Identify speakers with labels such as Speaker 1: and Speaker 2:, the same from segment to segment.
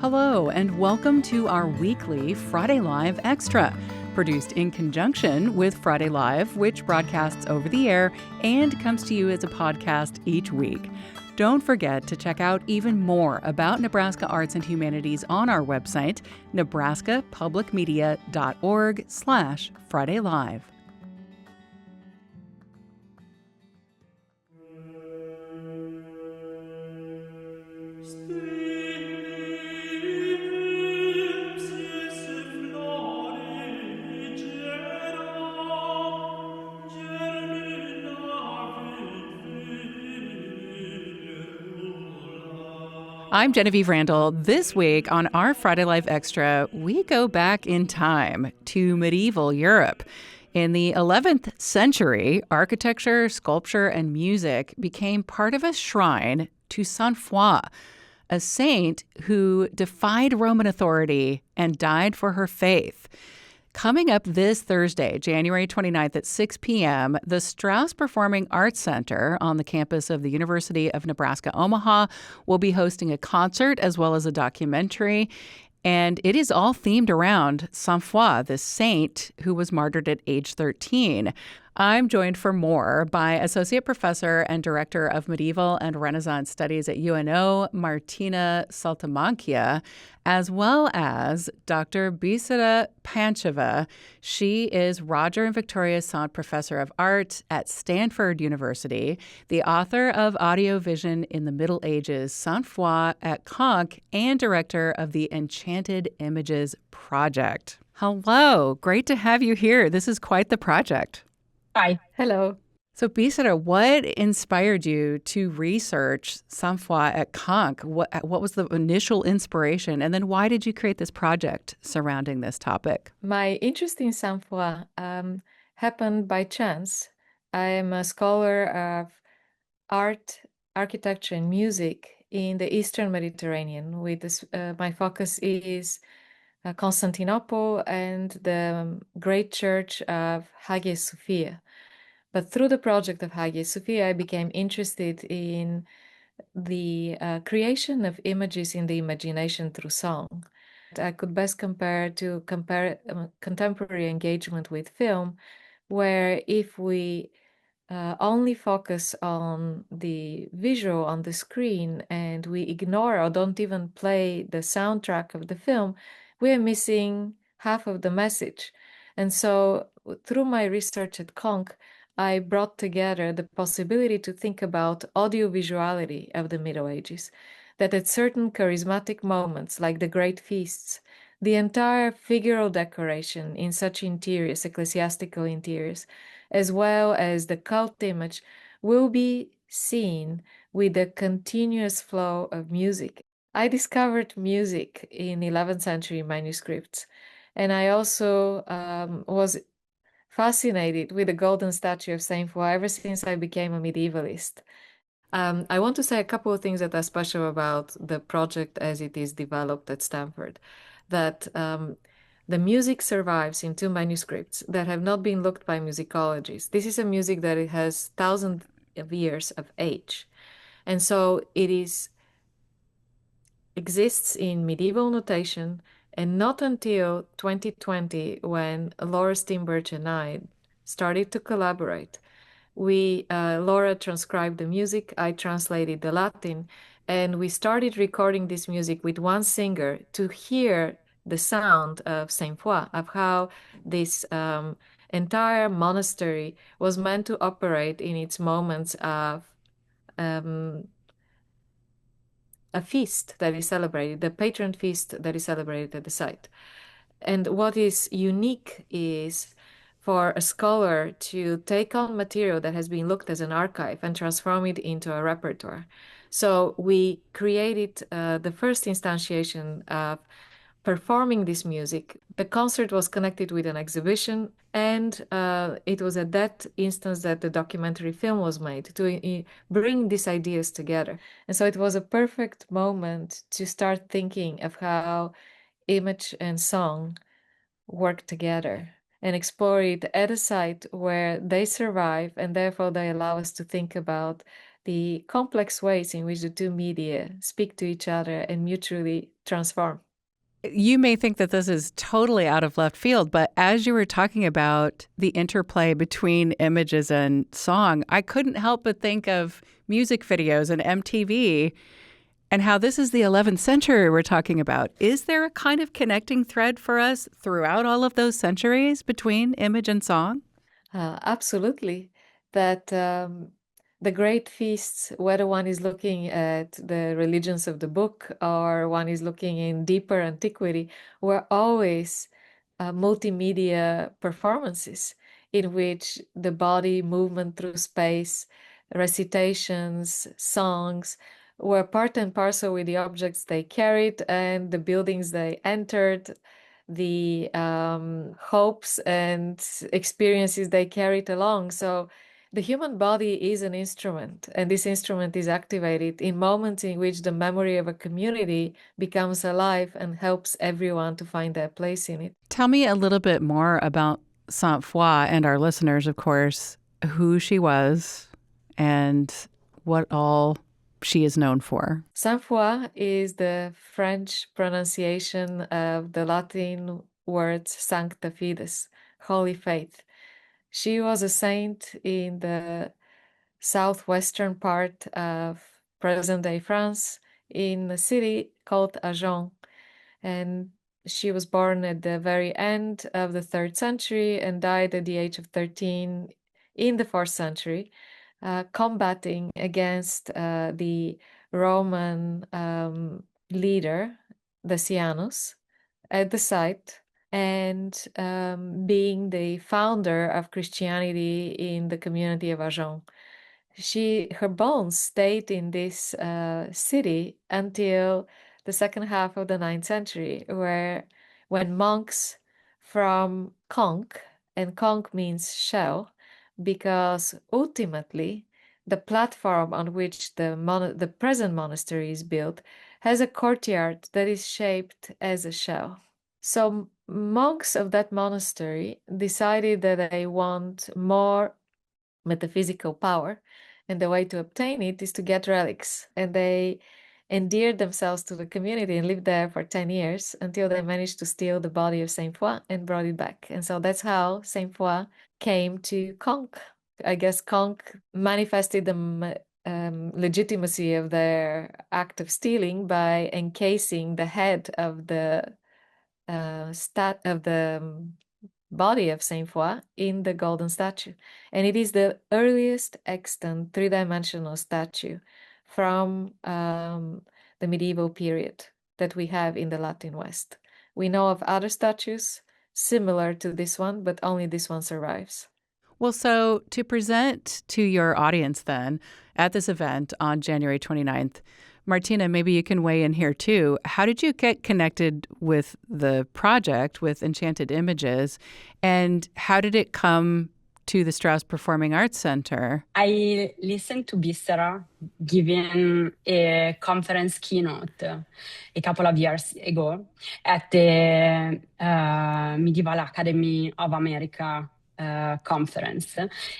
Speaker 1: Hello, and welcome to our weekly Friday Live Extra, produced in conjunction with Friday Live, which broadcasts over the air and comes to you as a podcast each week. Don't forget to check out even more about Nebraska Arts and Humanities on our website, nebraskapublicmedia.org/Friday Live. I'm Genevieve Randall. This week on our Friday Live Extra, we go back in time to medieval Europe. In the 11th century, architecture, sculpture, and music became part of a shrine to Sainte Foy, a saint who defied Roman authority and died for her faith. Coming up this Thursday, January 29th at 6 p.m., the Strauss Performing Arts Center on the campus of the University of Nebraska-Omaha will be hosting a concert as well as a documentary. And it is all themed around Sainte Foy, the saint who was martyred at age 13. I'm joined for more by Associate Professor and Director of Medieval and Renaissance Studies at UNO, Martina Saltamanchia, as well as Dr. Bisera Pancheva. She is Roger and Victoria Sant Professor of Art at Stanford University, the author of Audio Vision in the Middle Ages, Sainte Foy at Conques, and director of the Enchanted Images Project. Hello, great to have you here. This is quite the project.
Speaker 2: Hi. Hello.
Speaker 1: So, Bisera, what inspired you to research Sainte Foy at Conques? What was the initial inspiration? And then why did you create this project surrounding this topic?
Speaker 2: My interest in Sainte Foy happened by chance. I am a scholar of art, architecture, and music in the Eastern Mediterranean. With this, my focus is Constantinople and the great church of Hagia Sophia. But through the project of Hagia Sophia, I became interested in the creation of images in the imagination through song. I could best compare contemporary engagement with film, where if we only focus on the visual on the screen and we ignore or don't even play the soundtrack of the film, we are missing half of the message. And so through my research at Conques, I brought together the possibility to think about audiovisuality of the Middle Ages, that at certain charismatic moments, like the great feasts, the entire figural decoration in such interiors, ecclesiastical interiors, as well as the cult image, will be seen with a continuous flow of music. I discovered music in 11th century manuscripts, and I also was fascinated with the golden statue of Saint Foy ever since I became a medievalist. I want to say a couple of things that are special about the project as it is developed at Stanford. That the music survives in two manuscripts that have not been looked by musicologists. This is a music that it has thousands of years of age. And so it exists in medieval notation, and not until 2020, when Laura Steenberg and I started to collaborate, Laura transcribed the music, I translated the Latin, and we started recording this music with one singer to hear the sound of Saint Foy, of how this entire monastery was meant to operate in its moments of a feast that is celebrated, the patron feast that is celebrated at the site. And what is unique is for a scholar to take on material that has been looked as an archive and transform it into a repertoire. So we created the first instantiation of performing this music. The concert was connected with an exhibition, and it was at that instance that the documentary film was made to bring these ideas together. And so it was a perfect moment to start thinking of how image and song work together and explore it at a site where they survive, and therefore they allow us to think about the complex ways in which the two media speak to each other and mutually transform.
Speaker 1: You may think that this is totally out of left field, but as you were talking about the interplay between images and song, I couldn't help but think of music videos and MTV and how this is the 11th century we're talking about. Is there a kind of connecting thread for us throughout all of those centuries between image and song?
Speaker 2: Absolutely. That the great feasts, whether one is looking at the religions of the book or one is looking in deeper antiquity, were always multimedia performances in which the body movement through space, recitations, songs were part and parcel with the objects they carried and the buildings they entered, the hopes and experiences they carried along. So the human body is an instrument, and this instrument is activated in moments in which the memory of a community becomes alive and helps everyone to find their place in it.
Speaker 1: Tell me a little bit more about Sainte Foy and our listeners, of course, who she was and what all she is known for.
Speaker 2: Sainte Foy is the French pronunciation of the Latin words Sancta Fides, Holy Faith. She was a saint in the southwestern part of present-day France in a city called Agen. And she was born at the very end of the 3rd century and died at the age of 13 in the 4th century, combating against the Roman leader, Decianus, at the site and being the founder of Christianity in the community of Agen. Her bones stayed in this city until the second half of the 9th century, when monks from Conques, and Conques means shell, because ultimately the platform on which the present monastery is built has a courtyard that is shaped as a shell. So monks of that monastery decided that they want more metaphysical power, and the way to obtain it is to get relics. And they endeared themselves to the community and lived there for 10 years until they managed to steal the body of Saint Foy and brought it back. And so that's how Saint Foy came to Conques. I guess Conques manifested the legitimacy of their act of stealing by encasing the head of the body of Saint Foy in the golden statue. And it is the earliest extant three-dimensional statue from the medieval period that we have in the Latin West. We know of other statues similar to this one, but only this one survives.
Speaker 1: Well, so to present to your audience then at this event on January 29th, Martina, maybe you can weigh in here too. How did you get connected with the project with Enchanted Images, and how did it come to the Strauss Performing Arts Center?
Speaker 3: I listened to Bissera giving a conference keynote a couple of years ago at the Medieval Academy of America conference,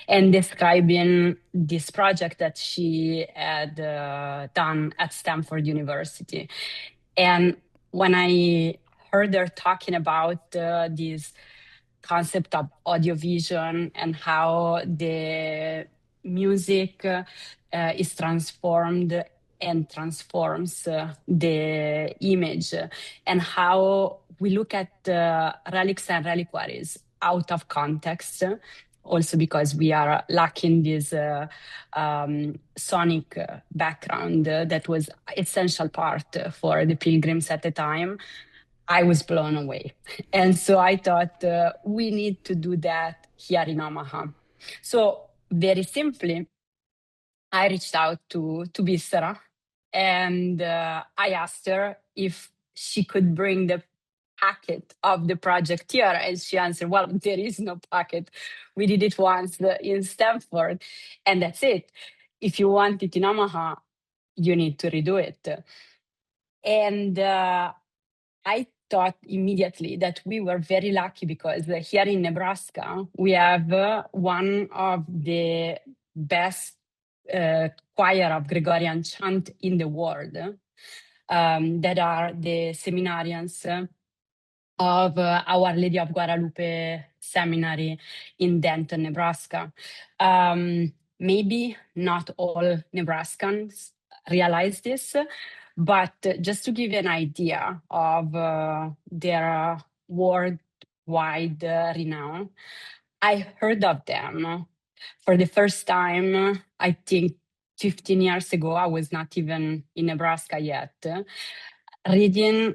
Speaker 3: and describing this project that she had done at Stanford University. And when I heard her talking about this concept of audio-vision and how the music is transformed and transforms the image, and how we look at relics and reliquaries out of context, also because we are lacking this sonic background that was essential part for the pilgrims at the time. I was blown away. And so I thought we need to do that here in Omaha. So very simply, I reached out to Bissera, and I asked her if she could bring the packet of the project here. And she answered, well, there is no packet. We did it once in Stanford, and that's it. If you want it in Omaha, you need to redo it. And I thought immediately that we were very lucky because here in Nebraska, we have one of the best choir of Gregorian chant in the world, that are the seminarians of Our Lady of Guadalupe Seminary in Denton, Nebraska. Maybe not all Nebraskans realize this, but just to give you an idea of their worldwide renown, I heard of them for the first time, I think 15 years ago. I was not even in Nebraska yet, reading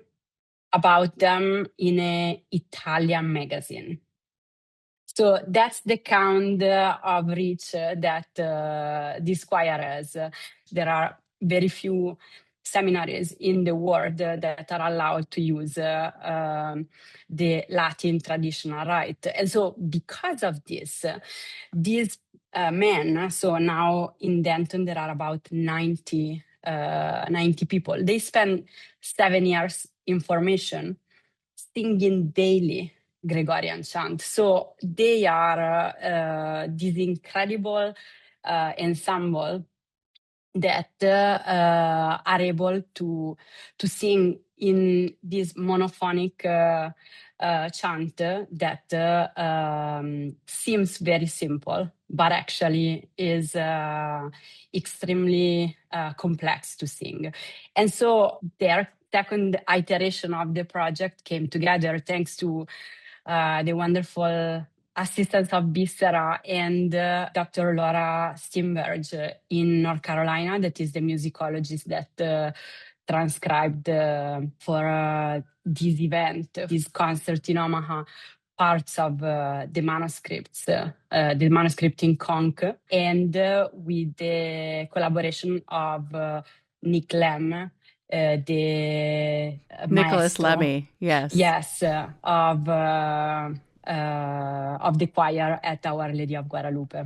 Speaker 3: about them in an Italian magazine. So that's the kind of reach that this choir has. There are very few seminaries in the world that are allowed to use the Latin traditional rite. And so because of this, these men, so now in Denton there are about 90 people, they spend 7 years in formation singing daily Gregorian chant. So they are this incredible ensemble that are able to sing in this monophonic chant that seems very simple, but actually is extremely complex to sing. And so their second iteration of the project came together thanks to the wonderful assistance of Bissera and Dr. Laura Steinberg in North Carolina, that is the musicologist that transcribed for this event, this concert in Omaha, parts of the manuscripts, the manuscript in conch, and with the collaboration of Nick Lem, the
Speaker 1: Nicholas
Speaker 3: maestro,
Speaker 1: Lemmy, yes.
Speaker 3: yes, of the choir at Our Lady of Guadalupe.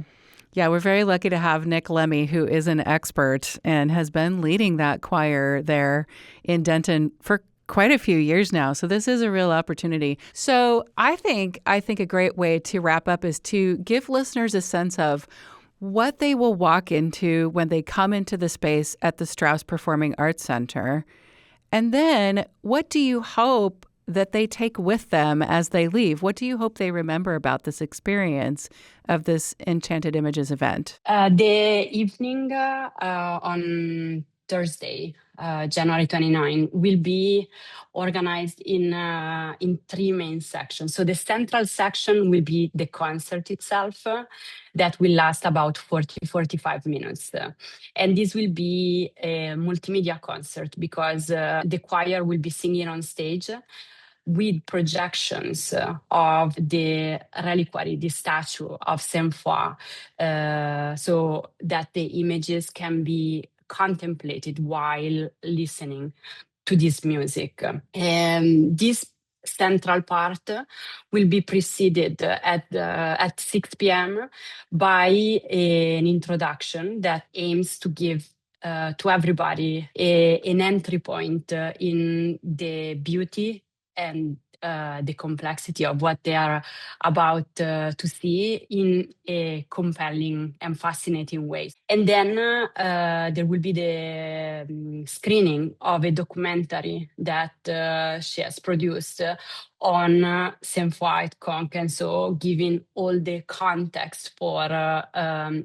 Speaker 1: Yeah, we're very lucky to have Nick Lemmy, who is an expert and has been leading that choir there in Denton for quite a few years now. So this is a real opportunity. So I think a great way to wrap up is to give listeners a sense of what they will walk into when they come into the space at the Strauss Performing Arts Center. And then what do you hope that they take with them as they leave? What do you hope they remember about this experience of this Enchanted Images event?
Speaker 3: The evening on Thursday, January 29, will be organized in 3 main sections. So the central section will be the concert itself, that will last about 45 minutes. And this will be a multimedia concert because the choir will be singing on stage with projections of the reliquary, the statue of Saint Foy, so that the images can be contemplated while listening to this music. And this central part will be preceded at 6 p.m. by an introduction that aims to give to everybody an entry point in the beauty and the complexity of what they are about to see in a compelling and fascinating way. And then there will be the screening of a documentary that she has produced on Saint Foy conch, and so giving all the context for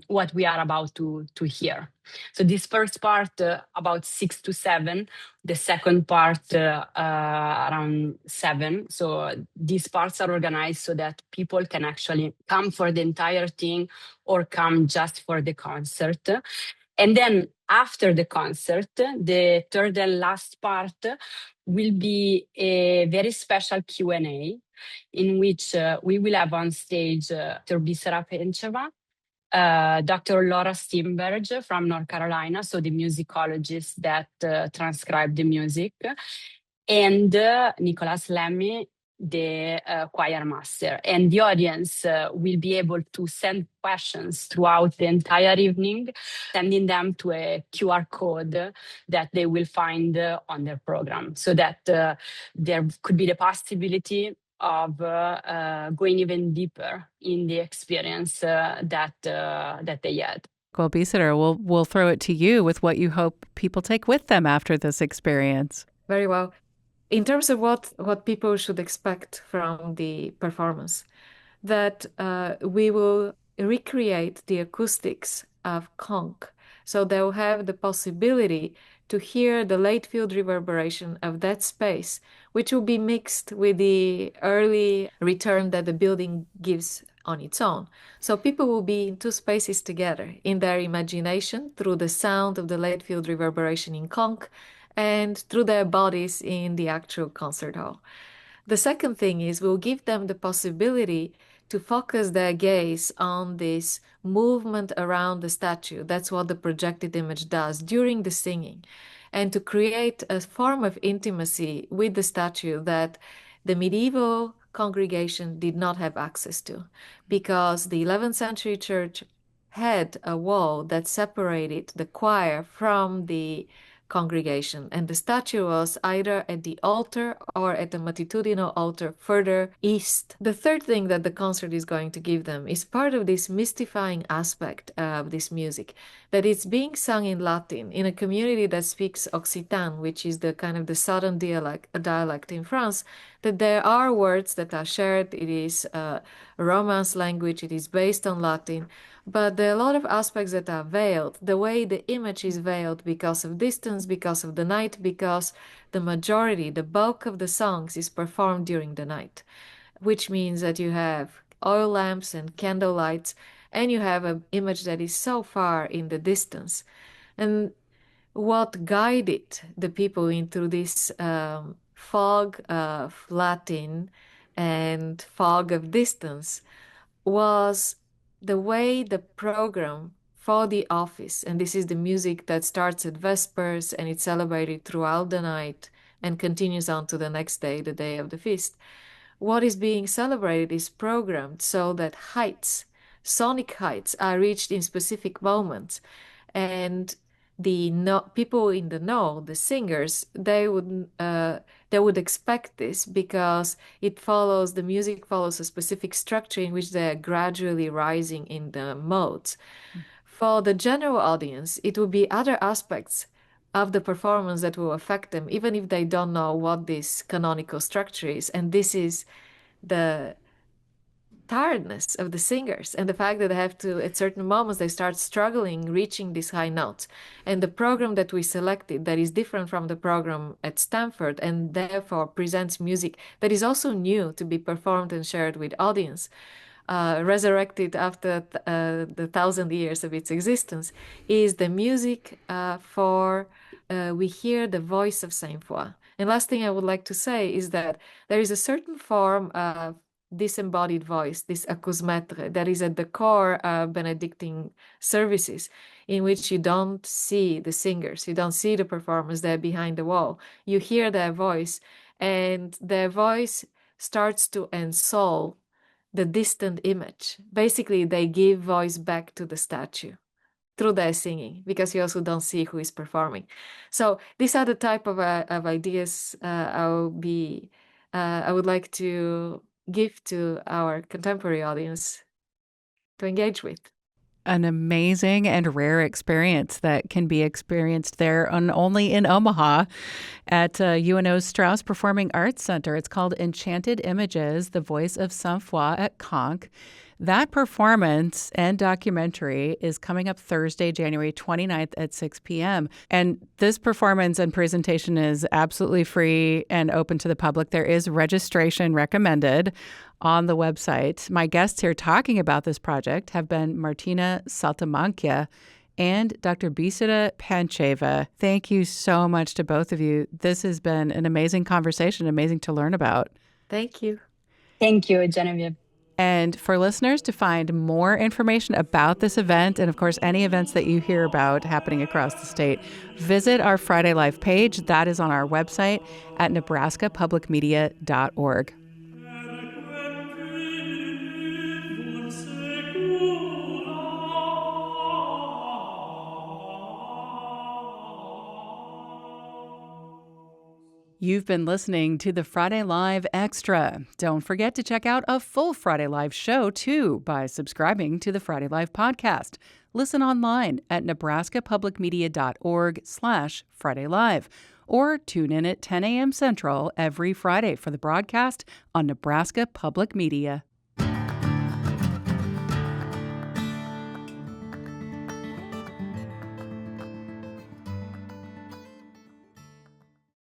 Speaker 3: what we are about to hear. So this first part about 6 to 7, the second part around 7. So these parts are organized so that people can actually come for the entire thing or come just for the concert. And then after the concert, the third and last part will be a very special Q&A in which we will have on stage Dr. Bissera Pencheva, Dr. Laura Steinberg from North Carolina, so the musicologist that transcribed the music, and Nicholas Lemmy, the choir master. And the audience will be able to send questions throughout the entire evening, sending them to a QR code that they will find on their program, so that there could be the possibility of going even deeper in the experience that they had.
Speaker 1: Well, Bisera, we'll throw it to you with what you hope people take with them after this experience.
Speaker 2: Very well. In terms of what people should expect from the performance, that we will recreate the acoustics of conch. So they'll have the possibility to hear the late field reverberation of that space, which will be mixed with the early return that the building gives on its own. So people will be in two spaces together in their imagination through the sound of the late field reverberation in conch and through their bodies in the actual concert hall. The second thing is we'll give them the possibility to focus their gaze on this movement around the statue. That's what the projected image does during the singing, and to create a form of intimacy with the statue that the medieval congregation did not have access to, because the 11th century church had a wall that separated the choir from the congregation, and the statue was either at the altar or at the multitudinal altar further east. The third thing that the concert is going to give them is part of this mystifying aspect of this music, that it's being sung in Latin in a community that speaks Occitan, which is the kind of the southern dialect in France, that there are words that are shared. It is a Romance language, it is based on Latin, but there are a lot of aspects that are veiled. The way the image is veiled because of distance, because of the night, because the majority, the bulk of the songs is performed during the night, which means that you have oil lamps and candle lights, and you have an image that is so far in the distance. And what guided the people into this fog of Latin and fog of distance was the way the program for the office, and this is the music that starts at Vespers and it's celebrated throughout the night and continues on to the next day, the day of the feast. What is being celebrated is programmed so that heights, sonic heights, are reached in specific moments, and the people in the know, the singers, they would expect this because the music follows a specific structure in which they are gradually rising in the modes. For the general audience, it will be other aspects of the performance that will affect them, even if they don't know what this canonical structure is. And this is the tiredness of the singers and the fact that they have to, at certain moments, they start struggling reaching these high notes. And the program that we selected that is different from the program at Stanford and therefore presents music that is also new to be performed and shared with audience, resurrected after the 1,000 years of its existence, is the music for we hear the voice of Saint Foix. And last thing I would like to say is that there is a certain form of disembodied voice, this acousmaître, that is at the core of Benedictine services, in which you don't see the singers, you don't see the performers, they're behind the wall. You hear their voice, and their voice starts to ensoul the distant image. Basically, they give voice back to the statue through their singing, because you also don't see who is performing. So these are the type of ideas I would like to give to our contemporary audience to engage with.
Speaker 1: An amazing and rare experience that can be experienced there only in Omaha at UNO's Strauss Performing Arts Center. It's called Enchanted Images, The Voice of Saint Foix at Conch. That performance and documentary is coming up Thursday, January 29th at 6 p.m. And this performance and presentation is absolutely free and open to the public. There is registration recommended on the website. My guests here talking about this project have been Martina Saltamanchia and Dr. Bisera Pancheva. Thank you so much to both of you. This has been an amazing conversation, amazing to learn about.
Speaker 2: Thank you.
Speaker 3: Thank you, Genevieve.
Speaker 1: And for listeners to find more information about this event, and of course, any events that you hear about happening across the state, visit our Friday Live page. That is on our website at nebraskapublicmedia.org. You've been listening to the Friday Live Extra. Don't forget to check out a full Friday Live show, too, by subscribing to the Friday Live podcast. Listen online at nebraskapublicmedia.org/Friday Live, or tune in at 10 a.m. Central every Friday for the broadcast on Nebraska Public Media.